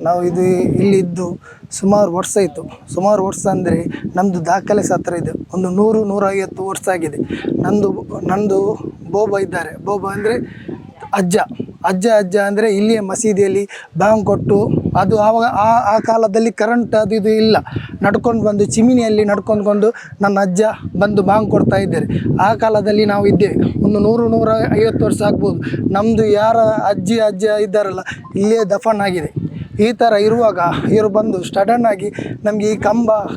ನಾವು ಇಲ್ಲಿದ್ದು ಸುಮಾರು ವರ್ಷ ಆಯಿತು. ಸುಮಾರು ವರ್ಷ ಅಂದರೆ ನಮ್ಮದು ದಾಖಲೆ ಸತ್ರ ಇದೆ, ಒಂದು 100-150 ವರ್ಷ ಆಗಿದೆ. ನಂದು ಬೋಬ ಇದ್ದಾರೆ. ಬೋಬ ಅಂದರೆ ಅಜ್ಜ ಅಂದರೆ ಇಲ್ಲಿಯ ಮಸೀದಿಯಲ್ಲಿ ಬಾಂಗ್ ಕೊಟ್ಟು, ಅದು ಆವಾಗ ಆ ಕಾಲದಲ್ಲಿ ಕರೆಂಟ್ ಅದು ಇದು ಇಲ್ಲ, ನಡ್ಕೊಂಡು ಬಂದು ಚಿಮಿನಿಯಲ್ಲಿ ನಡ್ಕೊಂಡು ನನ್ನ ಅಜ್ಜ ಬಂದು ಬಾಂಗ್ ಕೊಡ್ತಾ ಇದ್ದಾರೆ. ಆ ಕಾಲದಲ್ಲಿ ನಾವು ಇದ್ದೇವೆ. ಒಂದು 100-150 ವರ್ಷ ಆಗ್ಬೋದು. ನಮ್ಮದು ಯಾರ ಅಜ್ಜ ಇದ್ದಾರಲ್ಲ ಇಲ್ಲೇ ದಫನ್ ಆಗಿದೆ. ಈ ಥರ ಇರುವಾಗ ಇವರು ಬಂದು ಸಡನ್ನಾಗಿ ನಮಗೆ ಈ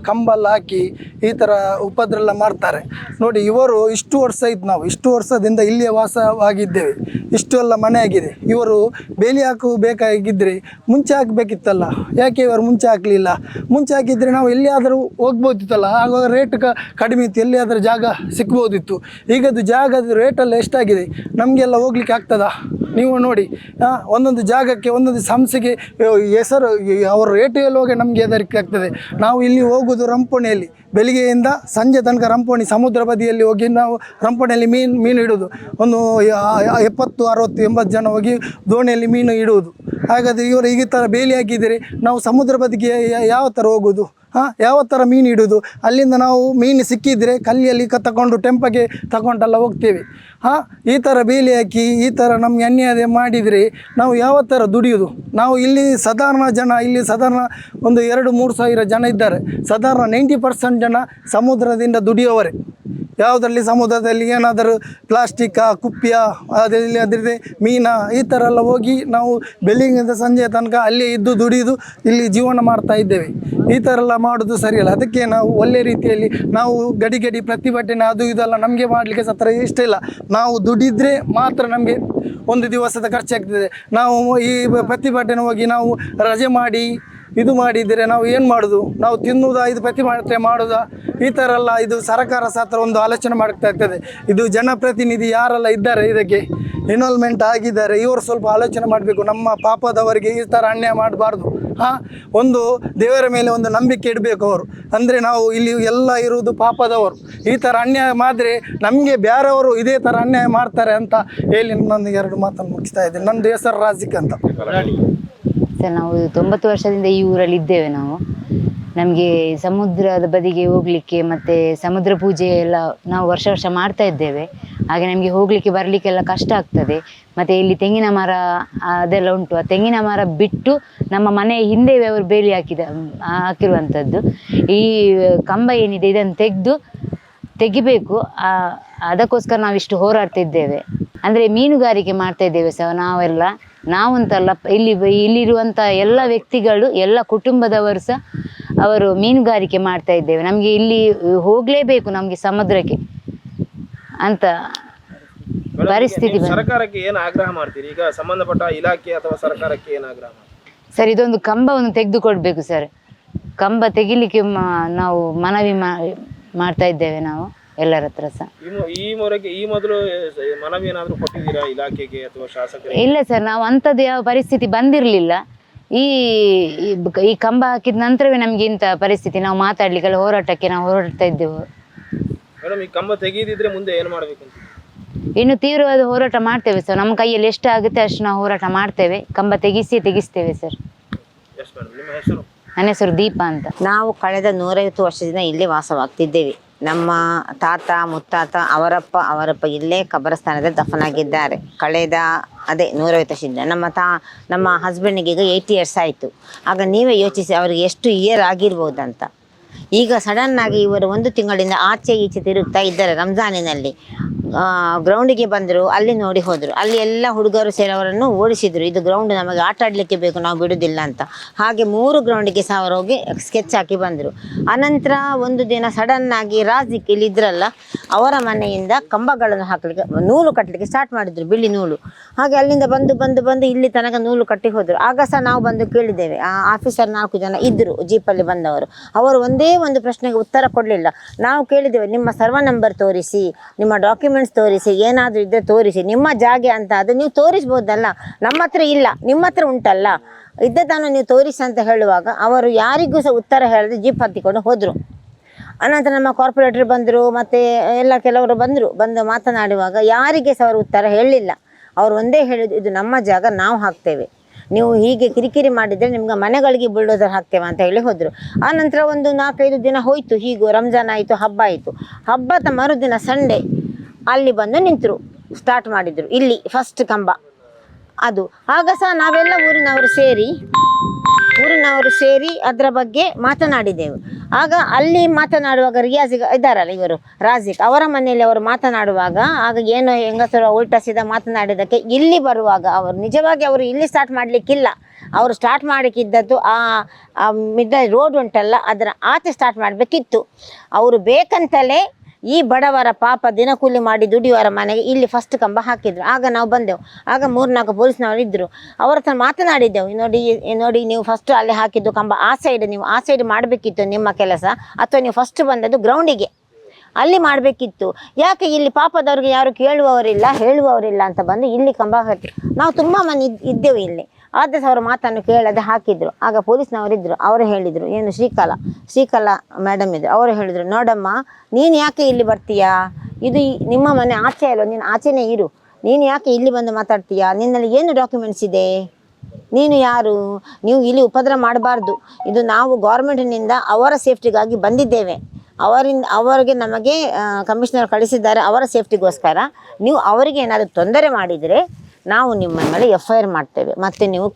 ಕಂಬಲ್ಲಿ ಹಾಕಿ ಈ ಥರ ಉಪದ್ರೆಲ್ಲ ಮಾಡ್ತಾರೆ ನೋಡಿ. ಇವರು ಇಷ್ಟು ವರ್ಷ ಇದ್ದು ನಾವು ಇಷ್ಟು ವರ್ಷದಿಂದ ಇಲ್ಲಿಯೇ ವಾಸವಾಗಿದ್ದೇವೆ, ಇಷ್ಟು ಎಲ್ಲ ಮನೆ ಆಗಿದೆ. ಇವರು ಬೇಲಿ ಹಾಕಬೇಕಾಗಿದ್ದರೆ ಮುಂಚೆ ಹಾಕಬೇಕಿತ್ತಲ್ಲ, ಯಾಕೆ ಇವರು ಮುಂಚೆ ಹಾಕಲಿಲ್ಲ? ಮುಂಚೆ ಹಾಕಿದರೆ ನಾವು ಎಲ್ಲಿಯಾದರೂ ಹೋಗ್ಬೋದಿತ್ತಲ್ಲ, ಆಗ ರೇಟ್ ಕಡಿಮೆ ಇತ್ತು, ಎಲ್ಲಿಯಾದರೂ ಜಾಗ ಸಿಗ್ಬೋದಿತ್ತು. ಈಗದು ಜಾಗದ ರೇಟೆಲ್ಲ ಎಷ್ಟಾಗಿದೆ, ನಮಗೆಲ್ಲ ಹೋಗ್ಲಿಕ್ಕೆ ಆಗ್ತದಾ? ನೀವು ನೋಡಿ, ಒಂದೊಂದು ಜಾಗಕ್ಕೆ ಒಂದೊಂದು ಸಂಸ್ಥೆಗೆ ಹೆಸರು, ಅವ್ರ ರೇಟ್ ಹೋಗಿ ನಮಗೆ ಹೆದರಿಕೆ ಆಗ್ತದೆ. ನಾವು ಇಲ್ಲಿ ಹೋಗೋದು ರಂಪಣಿಯಲ್ಲಿ, ಬೆಳಿಗ್ಗೆಯಿಂದ ಸಂಜೆ ತನಕ ರಂಪಣಿ ಸಮುದ್ರ ಬದಿಯಲ್ಲಿ ಹೋಗಿ ನಾವು ರಂಪಣಿಯಲ್ಲಿ ಮೀನು ಇಡೋದು. ಒಂದು 70-60-80 ಜನ ಹೋಗಿ ದೋಣಿಯಲ್ಲಿ ಮೀನು ಇಡುವುದು. ಹಾಗಾದರೆ ಇವರು ಈ ಥರ ಬೇಲಿ ಹಾಕಿದರೆ ನಾವು ಸಮುದ್ರ ಬದಿಗೆ ಯಾವ ಥರ ಹೋಗೋದು? ಯಾವ ಥರ ಮೀನು ಇಡೋದು? ಅಲ್ಲಿಂದ ನಾವು ಮೀನು ಸಿಕ್ಕಿದರೆ ಕಲ್ಲಿಯಲ್ಲಿ ತಗೊಂಡು ಟೆಂಪಗೆ ತಗೊಂಡೆಲ್ಲ ಹೋಗ್ತೇವೆ. ಈ ಥರ ಬೇಲಿ ಹಾಕಿ ಈ ಥರ ನಮಗೆ ಅನ್ಯಾಯ ಮಾಡಿದರೆ ನಾವು ಯಾವ ಥರ ದುಡಿಯೋದು? ನಾವು ಇಲ್ಲಿ ಸಾಧಾರಣ ಒಂದು 2-3 ಸಾವಿರ ಜನ ಇದ್ದಾರೆ. ಸಾಧಾರಣ 90% ಜನ ಸಮುದ್ರದಿಂದ ದುಡಿಯೋವರೇ. ಯಾವುದರಲ್ಲಿ ಸಮುದ್ರದಲ್ಲಿ ಏನಾದರೂ ಪ್ಲಾಸ್ಟಿಕ್ಕ, ಕುಪ್ಪಿಯ, ಅದರದ್ದೇ ಮೀನ, ಈ ಥರ ಎಲ್ಲ ಹೋಗಿ ನಾವು ಬೆಳಗ್ಗಿಂದ ಸಂಜೆ ತನಕ ಅಲ್ಲೇ ಇದ್ದು ದುಡಿದು ಇಲ್ಲಿ ಜೀವನ ಮಾಡ್ತಾ ಇದ್ದೇವೆ. ಈ ಥರ ಎಲ್ಲ ಮಾಡೋದು ಸರಿಯಲ್ಲ. ಅದಕ್ಕೆ ನಾವು ಒಳ್ಳೆ ರೀತಿಯಲ್ಲಿ ನಾವು ಗಡಿ ಪ್ರತಿಭಟನೆ ಅದು ಇದೆಲ್ಲ ನಮಗೆ ಮಾಡಲಿಕ್ಕೆ ಸತ್ರ ಇಷ್ಟ ಇಲ್ಲ. ನಾವು ದುಡಿದ್ರೆ ಮಾತ್ರ ನಮಗೆ ಒಂದು ದಿವಸದ ಖರ್ಚಾಗ್ತದೆ. ನಾವು ಈ ಪ್ರತಿಭಟನೆ ಹೋಗಿ ನಾವು ರಜೆ ಮಾಡಿ ಇದು ಮಾಡಿದರೆ ನಾವು ಏನು ಮಾಡೋದು? ನಾವು ತಿನ್ನುವುದಾ, ಇದು ಪ್ರತಿಭಟನೆ ಮಾಡೋದಾ? ಈ ಥರ ಎಲ್ಲ ಇದು ಸರ್ಕಾರ ಸತ್ರ ಒಂದು ಆಲೋಚನೆ ಮಾಡ್ತಾ ಇರ್ತದೆ. ಇದು ಜನಪ್ರತಿನಿಧಿ ಯಾರೆಲ್ಲ ಇದ್ದಾರೆ ಇದಕ್ಕೆ ಇನ್ವಾಲ್ವ್ಮೆಂಟ್ ಆಗಿದ್ದಾರೆ, ಇವರು ಸ್ವಲ್ಪ ಆಲೋಚನೆ ಮಾಡಬೇಕು. ನಮ್ಮ ಪಾಪದವರಿಗೆ ಈ ಥರ ಅನ್ಯಾಯ ಮಾಡಬಾರ್ದು. ಒಂದು ದೇವರ ಮೇಲೆ ಒಂದು ನಂಬಿಕೆ ಇಡಬೇಕು ಅವರು. ಅಂದರೆ ನಾವು ಇಲ್ಲಿ ಎಲ್ಲ ಇರುವುದು ಪಾಪದವರು. ಈ ಥರ ಅನ್ಯಾಯ ಮಾಡಿದ್ರೆ ನಮಗೆ ಬೇರೆಯವರು ಇದೇ ಥರ ಅನ್ಯಾಯ ಮಾಡ್ತಾರೆ ಅಂತ ಹೇಳಿ ನಾನು 2 ಮಾತನ್ನು ಮುಗಿಸ್ತಾ ಇದ್ದೀನಿ. ನನ್ನ ಹೆಸರು ರಾಜಿಕ್ ಅಂತ. ಸರ್, ನಾವು 90 ವರ್ಷದಿಂದ ಈ ಊರಲ್ಲಿ ಇದ್ದೇವೆ. ನಮಗೆ ಸಮುದ್ರದ ಬದಿಗೆ ಹೋಗಲಿಕ್ಕೆ ಮತ್ತು ಸಮುದ್ರ ಪೂಜೆ ಎಲ್ಲ ನಾವು ವರ್ಷ ಮಾಡ್ತಾ ಇದ್ದೇವೆ. ಹಾಗೆ ನಮಗೆ ಹೋಗಲಿಕ್ಕೆ ಬರಲಿಕ್ಕೆಲ್ಲ ಕಷ್ಟ ಆಗ್ತದೆ. ಮತ್ತು ಇಲ್ಲಿ ತೆಂಗಿನ ಮರ ಅದೆಲ್ಲ ಉಂಟು. ಆ ತೆಂಗಿನ ಮರ ಬಿಟ್ಟು ನಮ್ಮ ಮನೆಯ ಹಿಂದೆ ಅವರು ಬೇಲಿ ಹಾಕಿರುವಂಥದ್ದು. ಈ ಕಂಬ ಏನಿದೆ ಇದನ್ನು ತೆಗಿಬೇಕು. ಅದಕ್ಕೋಸ್ಕರ ನಾವಿಷ್ಟು ಹೋರಾಡ್ತಿದ್ದೇವೆ. ಅಂದರೆ ಮೀನುಗಾರಿಕೆ ಮಾಡ್ತಾ ಇದ್ದೇವೆ ಸರ್ ನಾವಂತಲ್ಲ, ಇಲ್ಲಿರುವಂಥ ಎಲ್ಲ ವ್ಯಕ್ತಿಗಳು, ಎಲ್ಲ ಕುಟುಂಬದವರು ಸಹ ಅವರು ಮೀನುಗಾರಿಕೆ ಮಾಡ್ತಾ ಇದ್ದೇವೆ. ನಮಗೆ ಇಲ್ಲಿ ಹೋಗಲೇಬೇಕು, ನಮಗೆ ಸಮುದ್ರಕ್ಕೆ ಅಂತ ಪರಿಸ್ಥಿತಿ. ಸರ್ಕಾರಕ್ಕೆ ಏನು ಆಗ್ರಹ ಮಾಡ್ತೀರಿ? ಈಗ ಸಂಬಂಧಪಟ್ಟ ಇಲಾಖೆ ಅಥವಾ ಸರ್ಕಾರಕ್ಕೆ ಏನು ಆಗ್ರಹ ಮಾಡ್ತೀರಿ? ಸರ್, ಇದೊಂದು ಕಂಬವನ್ನು ತೆಗೆದು ಕೊಡಬೇಕು ಸರ್. ಕಂಬ ತೆಗಿಲಿಕ್ಕೆ ನಾವು ಮನವಿ ಮಾಡ್ತಾ ಇದ್ದೇವೆ ನಾವು ಎಲ್ಲರ ಹತ್ರ ಸಹ. ಈ ಮೊದಲು ಮನವಿ ಏನಾದರೂ ಕೊಟ್ಟಿದ್ದೀರಾ ಇಲಾಖೆಗೆ ಅಥವಾ ಶಾಸಕರಿಗೆ? ಇಲ್ಲ ಸರ್, ನಾವು ಅಂಥದ್ದು ಯಾವ ಪರಿಸ್ಥಿತಿ ಬಂದಿರಲಿಲ್ಲ. ಈ ಕಂಬ ಹಾಕಿದ ನಂತರವೇ ನಮಗೆ ಇಂಥ ಪರಿಸ್ಥಿತಿ. ನಾವು ಮಾತಾಡ್ಲಿಕ್ಕೆಲ್ಲ ಹೋರಾಟಕ್ಕೆ ನಾವು ಹೊರಡ್ತಾ ಇದ್ದೆವು. ಮೇಡಮ್, ಈ ಕಂಬ ತೆಗೆದಿದ್ರೆ ಮುಂದೆ ಏನು ಮಾಡಬೇಕು ಅಂತ? ಇನ್ನು ತೀವ್ರವಾದ ಹೋರಾಟ ಮಾಡ್ತೇವೆ ಸರ್. ನಮ್ಮ ಕೈಯಲ್ಲಿ ಎಷ್ಟು ಆಗುತ್ತೆ ಅಷ್ಟು ನಾವು ಹೋರಾಟ ಮಾಡ್ತೇವೆ. ಕಂಬ ತೆಗಿಸ್ತೇವೆ ಸರ್. ನಿಮ್ಮ ಹೆಸರು? ನನ್ನ ಹೆಸರು ದೀಪಾ ಅಂತ. ನಾವು ಕಳೆದ 150 ವರ್ಷದಿಂದ ಇಲ್ಲೇ ವಾಸವಾಗ್ತಿದ್ದೇವೆ. ನಮ್ಮ ತಾತ ಮುತ್ತಾತ ಅವರಪ್ಪ ಇಲ್ಲೇ ಕಬರಸ್ಥಾನದಲ್ಲಿ ದಫನಾಗಿದ್ದಾರೆ. ಕಳೆದ 150 ವರ್ಷದಿಂದ ನಮ್ಮ ಹಸ್ಬೆಂಡಿಗೆ ಈಗ 80 ಇಯರ್ಸ್ ಆಯಿತು. ಆಗ ನೀವೇ ಯೋಚಿಸಿ ಅವ್ರಿಗೆ ಎಷ್ಟು ಇಯರ್ ಆಗಿರ್ಬೋದಂತ. ಈಗ ಸಡನ್ನಾಗಿ ಇವರು 1 ತಿಂಗಳಿಂದ ಆಚೆ ಈಚೆ ತಿರುಗ್ತಾ ಇದ್ದಾರೆ. ರಂಜಾನಿನಲ್ಲಿ ಗ್ರೌಂಡಿಗೆ ಬಂದರು, ಅಲ್ಲಿ ನೋಡಿ ಹೋದರು. ಅಲ್ಲಿ ಎಲ್ಲ ಹುಡುಗರು ಸೇರವರನ್ನು ಓಡಿಸಿದರು. ಇದು ಗ್ರೌಂಡ್ ನಮಗೆ ಆಟ ಆಡಲಿಕ್ಕೆ ಬೇಕು, ನಾವು ಬಿಡೋದಿಲ್ಲ ಅಂತ. ಹಾಗೆ 3 ಗ್ರೌಂಡಿಗೆ ಸಹ ಅವರು ಹೋಗಿ ಸ್ಕೆಚ್ ಹಾಕಿ ಬಂದರು. ಆನಂತರ ಒಂದು ದಿನ ಸಡನ್ನಾಗಿ ರಾಜಿಕ್ ಇಲ್ಲಿ ಇದ್ರಲ್ಲ, ಅವರ ಮನೆಯಿಂದ ಕಂಬಗಳನ್ನು ಹಾಕಲಿಕ್ಕೆ ನೂಲು ಕಟ್ಟಲಿಕ್ಕೆ ಸ್ಟಾರ್ಟ್ ಮಾಡಿದರು, ಬಿಳಿ ನೂಲು. ಹಾಗೆ ಅಲ್ಲಿಂದ ಬಂದು ಇಲ್ಲಿ ತನಕ ನೂಲು ಕಟ್ಟಿ ಹೋದರು. ಆಗ ಸಹ ನಾವು ಬಂದು ಕೇಳಿದ್ದೇವೆ. ಆ ಆಫೀಸರ್ 4 ಜನ ಇದ್ದರು ಜೀಪಲ್ಲಿ ಬಂದವರು. ಅವರು ಒಂದೇ ಒಂದು ಪ್ರಶ್ನೆಗೆ ಉತ್ತರ ಕೊಡಲಿಲ್ಲ. ನಾವು ಕೇಳಿದ್ದೇವೆ, ನಿಮ್ಮ ಸರ್ವ ನಂಬರ್ ತೋರಿಸಿ, ನಿಮ್ಮ ಡಾಕ್ಯುಮೆಂಟ್ಸ್ ತೋರಿಸಿ, ಏನಾದರೂ ಇದ್ದರೆ ತೋರಿಸಿ, ನಿಮ್ಮ ಜಾಗ ಅಂತ ಅದು ನೀವು ತೋರಿಸ್ಬೋದಲ್ಲ, ನಮ್ಮ ಹತ್ರ ಇಲ್ಲ, ನಿಮ್ಮ ಹತ್ರ ಉಂಟಲ್ಲ, ಇದ್ದ ತಾನು ನೀವು ತೋರಿಸಿ ಅಂತ ಹೇಳುವಾಗ ಅವರು ಯಾರಿಗೂ ಸಹ ಉತ್ತರ ಹೇಳದೆ ಜೀಪ್ ಹತ್ತಿಕೊಂಡು ಹೋದರು. ಅನಂತರ ನಮ್ಮ ಕಾರ್ಪೊರೇಟರ್ ಬಂದರು, ಮತ್ತು ಕೆಲವರು ಬಂದು ಮಾತನಾಡುವಾಗ ಯಾರಿಗೆ ಸಹ ಅವರು ಉತ್ತರ ಹೇಳಲಿಲ್ಲ. ಅವರು ಒಂದೇ ಹೇಳಿದ್ದು, ಇದು ನಮ್ಮ ಜಾಗ, ನಾವು ಹಾಕ್ತೇವೆ. ನೀವು ಹೀಗೆ ಕಿರಿಕಿರಿ ಮಾಡಿದರೆ ನಿಮ್ಗೆ ಮನೆಗಳಿಗೆ ಬುಲ್ಡೋಸರ್ ಹಾಕ್ತೇವೆ ಅಂತ ಹೇಳಿ ಹೋದರು. ಆ ನಂತರ ಒಂದು 4-5 ದಿನ ಹೋಯಿತು. ಹೀಗೂ ರಂಜಾನ್ ಆಯಿತು, ಹಬ್ಬ ಆಯಿತು. ಹಬ್ಬದ ಮರುದಿನ ಸಂಡೇ ಅಲ್ಲಿ ಬಂದು ನಿಂತರು, ಸ್ಟಾರ್ಟ್ ಮಾಡಿದರು ಇಲ್ಲಿ ಫಸ್ಟ್ ಕಂಬ ಅದು. ಆಗ ಸಹ ನಾವೆಲ್ಲ ಊರಿನವರು ಸೇರಿ ಅದರ ಬಗ್ಗೆ ಮಾತನಾಡಿದೆವು. ಆಗ ಅಲ್ಲಿ ಮಾತನಾಡುವಾಗ ರಿಯಾಜಿಗ ಇದ್ದಾರಲ್ಲ ಇವರು ರಾಜಿಕ್, ಅವರ ಮನೆಯಲ್ಲಿ ಅವರು ಮಾತನಾಡುವಾಗ ಆಗ ಏನೋ ಹೆಂಗಸರು ಉಲ್ಟಾ ಸೀದಾ ಮಾತನಾಡಿದ್ದಕ್ಕೆ ಇಲ್ಲಿ ಬರುವಾಗ ನಿಜವಾಗಿ ಅವರು ಇಲ್ಲಿ ಸ್ಟಾರ್ಟ್ ಮಾಡಲಿಕ್ಕಿಲ್ಲ. ಅವರು ಸ್ಟಾರ್ಟ್ ಮಾಡಲಿಕ್ಕಿದ್ದದ್ದು ಆ ಮಿಡ್ ರೋಡ್ ಉಂಟಲ್ಲ ಅದರ ಆಚೆ ಸ್ಟಾರ್ಟ್ ಮಾಡಬೇಕಿತ್ತು. ಅವರು ಬೇಕಂತಲೇ ಈ ಬಡವರ ಪಾಪ ದಿನಕೂಲಿ ಮಾಡಿ ದುಡಿಯುವರ ಮನೆಗೆ ಇಲ್ಲಿ ಫಸ್ಟ್ ಕಂಬ ಹಾಕಿದ್ರು. ಆಗ ನಾವು ಬಂದೆವು. ಆಗ 3-4 ಪೊಲೀಸ್ನವರು ಇದ್ದರು. ಅವ್ರ ಹತ್ರ ಮಾತನಾಡಿದ್ದೆವು, ನೋಡಿ ನೀವು ಫಸ್ಟ್ ಅಲ್ಲಿ ಹಾಕಿದ್ದು ಕಂಬ ಆ ಸೈಡ್, ನೀವು ಆ ಸೈಡ್ ಮಾಡಬೇಕಿತ್ತು ನಿಮ್ಮ ಕೆಲಸ, ಅಥವಾ ನೀವು ಫಸ್ಟ್ ಬಂದದ್ದು ಗ್ರೌಂಡಿಗೆ ಅಲ್ಲಿ ಮಾಡಬೇಕಿತ್ತು. ಯಾಕೆ ಇಲ್ಲಿ ಪಾಪದವ್ರಿಗೆ ಯಾರು ಹೇಳುವವರಿಲ್ಲ ಅಂತ ಬಂದು ಇಲ್ಲಿ ಕಂಬ ಹಾಕಿ ನಾವು ತುಂಬ ಮನೆ ಇದ್ದೆವು ಇಲ್ಲಿ. ಆದರೆ ಅವರ ಮಾತನ್ನು ಕೇಳದೆ ಹಾಕಿದ್ರು. ಆಗ ಪೊಲೀಸ್ನವರಿದ್ದರು, ಅವರು ಹೇಳಿದರು, ಏನು ಶ್ರೀಕಲಾ ಮೇಡಮ್ ಇದ್ರು, ಅವರು ಹೇಳಿದರು, ನೋಡಮ್ಮ ನೀನು ಯಾಕೆ ಇಲ್ಲಿ ಬರ್ತೀಯಾ, ಇದು ನಿಮ್ಮ ಮನೆ ಆಚೆ ಅಲ್ವ, ನೀನು ಆಚೆನೇ ಇರು, ನೀನು ಯಾಕೆ ಇಲ್ಲಿ ಬಂದು ಮಾತಾಡ್ತೀಯಾ, ನಿನ್ನಲ್ಲಿ ಏನು ಡಾಕ್ಯುಮೆಂಟ್ಸ್ ಇದೆ, ನೀನು ಯಾರು, ನೀವು ಇಲ್ಲಿ ಉಪದ್ರ ಮಾಡಬಾರ್ದು, ಇದು ನಾವು ಗೌರ್ಮೆಂಟಿನಿಂದ ಅವರ ಸೇಫ್ಟಿಗಾಗಿ ಬಂದಿದ್ದೇವೆ, ಅವರಿಗೆ ನಮಗೆ ಕಮಿಷನರ್ ಕಳಿಸಿದ್ದಾರೆ ಅವರ ಸೇಫ್ಟಿಗೋಸ್ಕರ. ನೀವು ಅವರಿಗೆ ಏನಾದರೂ ತೊಂದರೆ ಮಾಡಿದರೆ ನಾವು ನಿಮ್ಮ ಮೇಲೆ FIR ಮಾಡ್ತೇವೆ, ಮತ್ತು ನೀವು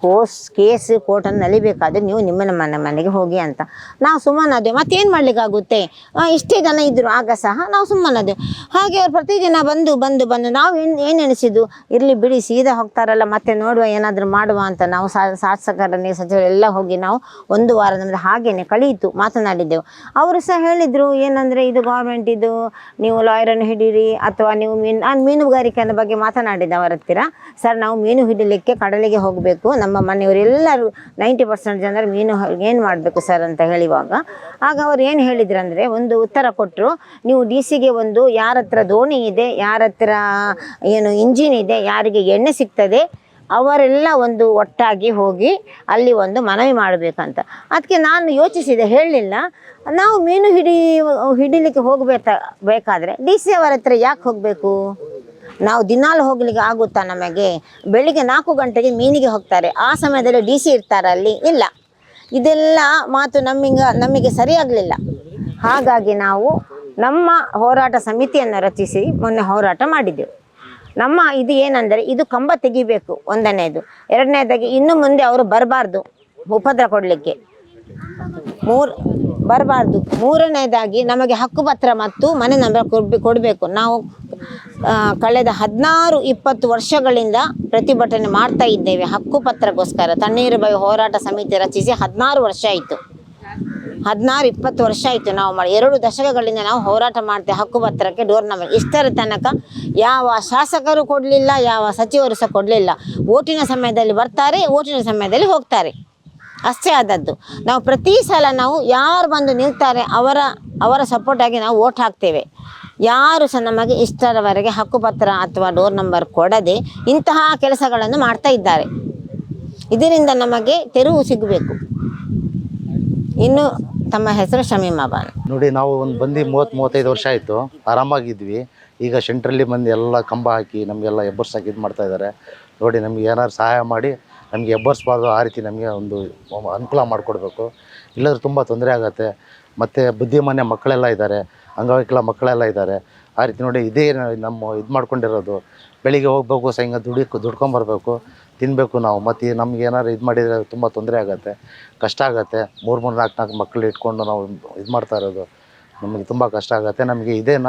ಕೇಸ್ ಕೋರ್ಟನ್ನು ನಲಿಬೇಕಾದ್ರೆ ನೀವು ನಿಮ್ಮ ಮನೆಗೆ ಹೋಗಿ ಅಂತ. ನಾವು ಸುಮ್ಮನಾದೆವು, ಮತ್ತೇನು ಮಾಡಲಿಕ್ಕಾಗುತ್ತೆ, ಇಷ್ಟೇ ಜನ ಇದ್ದರು ಆಗ ಸಹ ನಾವು ಸುಮ್ಮನಾದೆವು. ಹಾಗೆ ಅವ್ರು ಪ್ರತಿದಿನ ಬಂದು ನಾವು ಏನು ಎಣಿಸಿದ್ದು, ಇರಲಿ ಬಿಡಿ ಸೀದಾ ಹೋಗ್ತಾರಲ್ಲ, ಮತ್ತೆ ನೋಡುವ ಏನಾದರೂ ಮಾಡುವ ಅಂತ ನಾವು ಶಾಸಕರನ್ನೇ ಸಚಿವರೆಲ್ಲ ಹೋಗಿ ನಾವು 1 ವಾರ ನಮ್ಮದು ಹಾಗೇನೆ ಕಳೆಯಿತು, ಮಾತನಾಡಿದ್ದೆವು. ಅವರು ಸಹ ಹೇಳಿದರು, ಏನಂದರೆ ಇದು ಗೌರ್ಮೆಂಟ್, ಇದು ನೀವು ಲಾಯರನ್ನು ಹಿಡೀರಿ, ಅಥವಾ ನೀವು ಮೀನುಗಾರಿಕೆಯ ಬಗ್ಗೆ ಮಾತನಾಡಿದ ಅವರ ಹತ್ತಿರ. ಸರ್, ನಾವು ಮೀನು ಹಿಡಿಲಿಕ್ಕೆ ಕಡಲಿಗೆ ಹೋಗಬೇಕು, ನಮ್ಮ ಮನೆಯವರೆಲ್ಲರೂ 90% ಜನರು ಮೀನು ಏನು ಮಾಡಬೇಕು ಸರ್ ಅಂತ ಹೇಳುವಾಗ, ಆಗ ಅವ್ರು ಏನು ಹೇಳಿದ್ರಂದರೆ ಒಂದು ಉತ್ತರ ಕೊಟ್ಟರು, ನೀವು DC-ಗೆ ಒಂದು ಯಾರ ಹತ್ರ ದೋಣಿ ಇದೆ, ಯಾರ ಹತ್ರ ಏನು ಇಂಜಿನ್ ಇದೆ, ಯಾರಿಗೆ ಎಣ್ಣೆ ಸಿಗ್ತದೆ ಅವರೆಲ್ಲ ಒಂದು ಒಟ್ಟಾಗಿ ಹೋಗಿ ಅಲ್ಲಿ ಒಂದು ಮನವಿ ಮಾಡಬೇಕಂತ. ಅದಕ್ಕೆ ನಾನು ಯೋಚಿಸಿದೆ, ಹೇಳಲಿಲ್ಲ. ನಾವು ಮೀನು ಹಿಡಿಲಿಕ್ಕೆ ಹೋಗಬೇಕಾದ್ರೆ DC ಅವರ ಹತ್ರ ಯಾಕೆ ಹೋಗಬೇಕು, ನಾವು ದಿನಾಲು ಹೋಗ್ಲಿಕ್ಕೆ ಆಗುತ್ತಾ ನಮಗೆ, ಬೆಳಿಗ್ಗೆ 4 ಗಂಟೆಗೆ ಮೀನಿಗೆ ಹೋಗ್ತಾರೆ, ಆ ಸಮಯದಲ್ಲಿ DC ಇರ್ತಾರೆ ಅಲ್ಲಿ, ಇಲ್ಲ. ಇದೆಲ್ಲ ಮಾತು ನಮಗೆ ಸರಿಯಾಗಲಿಲ್ಲ. ಹಾಗಾಗಿ ನಾವು ನಮ್ಮ ಹೋರಾಟ ಸಮಿತಿಯನ್ನು ರಚಿಸಿ ಮೊನ್ನೆ ಹೋರಾಟ ಮಾಡಿದ್ದೆವು. ನಮ್ಮ ಇದು ಏನಂದರೆ, ಇದು ಕಂಬ ತೆಗಿಬೇಕು, 1ನೇದು. 2ನೇದಾಗಿ ಇನ್ನು ಮುಂದೆ ಅವರು ಬರಬಾರ್ದು ಉಪದ್ರ ಕೊಡಲಿಕ್ಕೆ, ಬರಬಾರ್ದು. 3ನೇದಾಗಿ ನಮಗೆ ಹಕ್ಕುಪತ್ರ ಮತ್ತು ಮನೆ ನಂಬರ್ ಕೊಡಬೇಕು. ನಾವು ಕಳೆದ 16-20 ವರ್ಷಗಳಿಂದ ಪ್ರತಿಭಟನೆ ಮಾಡ್ತಾ ಇದ್ದೇವೆ ಹಕ್ಕುಪತ್ರಕ್ಕೋಸ್ಕರ. ತಣ್ಣೀರುಬಾವಿ ಹೋರಾಟ ಸಮಿತಿ ರಚಿಸಿ 16 ವರ್ಷ ಆಯಿತು, 16-20 ವರ್ಷ ಆಯಿತು. ನಾವು 2 ದಶಕಗಳಿಂದ ನಾವು ಹೋರಾಟ ಮಾಡ್ತೇವೆ ಹಕ್ಕುಪತ್ರಕ್ಕೆ, ಡೋರ್ ನಂಬರ್. ಇಷ್ಟರ ತನಕ ಯಾವ ಶಾಸಕರು ಕೊಡಲಿಲ್ಲ, ಯಾವ ಸಚಿವರು ಸಹ ಕೊಡಲಿಲ್ಲ. ಓಟಿನ ಸಮಯದಲ್ಲಿ ಬರ್ತಾರೆ, ಓಟಿನ ಸಮಯದಲ್ಲಿ ಹೋಗ್ತಾರೆ, ಅಷ್ಟೇ ಆದದ್ದು. ನಾವು ಪ್ರತಿ ಸಲ ನಾವು ಯಾರು ಬಂದು ನಿಲ್ತಾರೆ ಅವರ ಸಪೋರ್ಟಾಗಿ ನಾವು ಓಟ್ ಹಾಕ್ತೇವೆ. ಯಾರು ಸಹ ನಮಗೆ ಇಷ್ಟರವರೆಗೆ ಹಕ್ಕುಪತ್ರ ಅಥವಾ ಡೋರ್ ನಂಬರ್ ಕೊಡದೆ ಇಂತಹ ಕೆಲಸಗಳನ್ನು ಮಾಡ್ತಾ ಇದ್ದಾರೆ. ಇದರಿಂದ ನಮಗೆ ತೆರವು ಸಿಗಬೇಕು. ಇನ್ನು ತಮ್ಮ ಹೆಸರು ಶಮೀಮಾ ಬಾನು. ನೋಡಿ, ನಾವು ಬಂದು 30-35 ವರ್ಷ ಆಯಿತು, ಆರಾಮಾಗಿದ್ವಿ. ಈಗ ಸೆಂಟ್ರಲ್ಲಿ ಬಂದು ಎಲ್ಲ ಕಂಬ ಹಾಕಿ ನಮಗೆಲ್ಲ ಎಬ್ಬರ್ಸಾಕಿ ಇದು ಮಾಡ್ತಾಯಿದ್ದಾರೆ. ನೋಡಿ, ನಮಗೆ ಏನಾದ್ರು ಸಹಾಯ ಮಾಡಿ ನಮಗೆ ಎಬ್ಬರಿಸ್ಬಾರ್ದು, ಆ ರೀತಿ ನಮಗೆ ಒಂದು ಅನುಕೂಲ ಮಾಡಿಕೊಡ್ಬೇಕು. ಇಲ್ಲಾಂದ್ರೆ ತುಂಬ ತೊಂದರೆ ಆಗುತ್ತೆ. ಮತ್ತು ಬುದ್ಧಿಮಾನ್ಯ ಮಕ್ಕಳೆಲ್ಲ ಇದ್ದಾರೆ, ಅಂಗವಿಕಲ ಮಕ್ಕಳೆಲ್ಲ ಇದ್ದಾರೆ. ಆ ರೀತಿ ನೋಡಿ, ಇದೇ ನಮ್ಮ ಇದು ಮಾಡ್ಕೊಂಡಿರೋದು. ಬೆಳಿಗ್ಗೆ ಹೋಗ್ಬೇಕು, ಸಾಯಂಕಾಲ ದುಡ್ಕೊಂಬರ್ಬೇಕು, ತಿನ್ನಬೇಕು ನಾವು. ಮತ್ತು ನಮ್ಗೆ ಏನಾದ್ರು ಇದು ಮಾಡಿದರೆ ತುಂಬ ತೊಂದರೆ ಆಗುತ್ತೆ, ಕಷ್ಟ ಆಗುತ್ತೆ. 3-4 ಮಕ್ಕಳು ಇಟ್ಕೊಂಡು ನಾವು ಇದು ಮಾಡ್ತಾ ಇರೋದು ನಮಗೆ ತುಂಬ ಕಷ್ಟ ಆಗುತ್ತೆ. ನಮಗೆ ಇದೇನ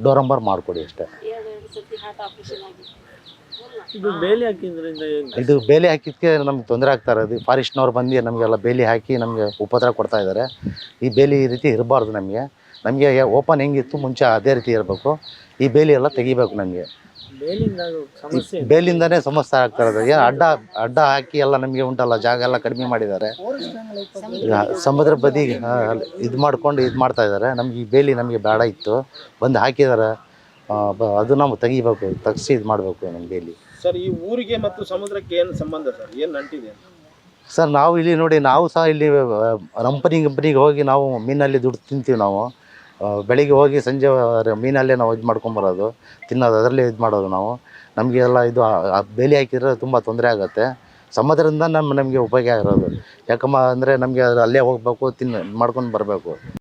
ಡೋರ್ ನಂಬರ್ ಮಾಡಿಕೊಡಿ ಅಷ್ಟೇ. ಇದು ಬೇಲಿ ಹಾಕಿದ್ರಿಂದ ಇದು ಬೇಲಿ ಹಾಕಿದ್ದಕ್ಕೆ ನಮ್ಗೆ ತೊಂದರೆ ಆಗ್ತಾ ಇರೋದು. ಫಾರೆಸ್ಟ್ನವ್ರು ಬಂದು ನಮಗೆಲ್ಲ ಬೇಲಿ ಹಾಕಿ ನಮಗೆ ಉಪದ್ರ ಕೊಡ್ತಾ ಇದ್ದಾರೆ. ಈ ಬೇಲಿ ಈ ರೀತಿ ಇರಬಾರ್ದು. ನಮಗೆ ಓಪನ್ ಹೆಂಗಿತ್ತು ಮುಂಚೆ ಅದೇ ರೀತಿ ಇರಬೇಕು. ಈ ಬೇಲಿ ಎಲ್ಲ ತೆಗಿಬೇಕು. ನಮಗೆ ಬೇಲಿಂದನೇ ಸಮಸ್ಯೆ ಆಗ್ತಾ ಇರೋದು. ಏನು ಅಡ್ಡ ಹಾಕಿ ಎಲ್ಲ ನಮಗೆ ಉಂಟಲ್ಲ, ಜಾಗ ಎಲ್ಲ ಕಡಿಮೆ ಮಾಡಿದ್ದಾರೆ. ಸಮುದ್ರ ಬದಿಗೆ ಇದು ಮಾಡ್ತಾ ಇದ್ದಾರೆ. ನಮ್ಗೆ ಈ ಬೇಲಿ ನಮಗೆ ಬೇಡ ಇತ್ತು, ಬಂದು ಹಾಕಿದ್ದಾರೆ. ಅದು ನಾವು ತೆಗಿಸಿ ಇದು ಮಾಡಬೇಕು ನಮ್ಮ ಬೇಲಿ. ಸರ್, ಈ ಊರಿಗೆ ಮತ್ತು ಸಮುದ್ರಕ್ಕೆ ಏನು ಸಂಬಂಧ ಸರ್, ಏನು ನಂಟಿದೆ ಸರ್? ನಾವು ಇಲ್ಲಿ ನೋಡಿ, ನಾವು ಸಹ ಇಲ್ಲಿ ಕಂಪನಿಗೆ ಹೋಗಿ ನಾವು ಮೀನಲ್ಲಿ ದುಡ್ಡು ತಿಂತೀವಿ. ನಾವು ಬೆಳಿಗ್ಗೆ ಹೋಗಿ ಸಂಜೆ ಮೀನಲ್ಲೇ ನಾವು ಇದು ಮಾಡ್ಕೊಂಬರೋದು, ತಿನ್ನೋದು, ಅದರಲ್ಲೇ ಇದು ಮಾಡೋದು ನಾವು. ನಮಗೆ ಎಲ್ಲ ಇದು ಬೇಲಿ ಹಾಕಿದ್ರೆ ತುಂಬ ತೊಂದರೆ ಆಗುತ್ತೆ. ಸಮುದ್ರದಿಂದ ನಮಗೆ ಉಪಯೋಗ ಇರೋದು. ಯಾಕಮ್ಮ ಅಂದರೆ ನಮಗೆ ಅಲ್ಲೇ ಹೋಗ್ಬೇಕು ಮಾಡ್ಕೊಂಡು ಬರಬೇಕು.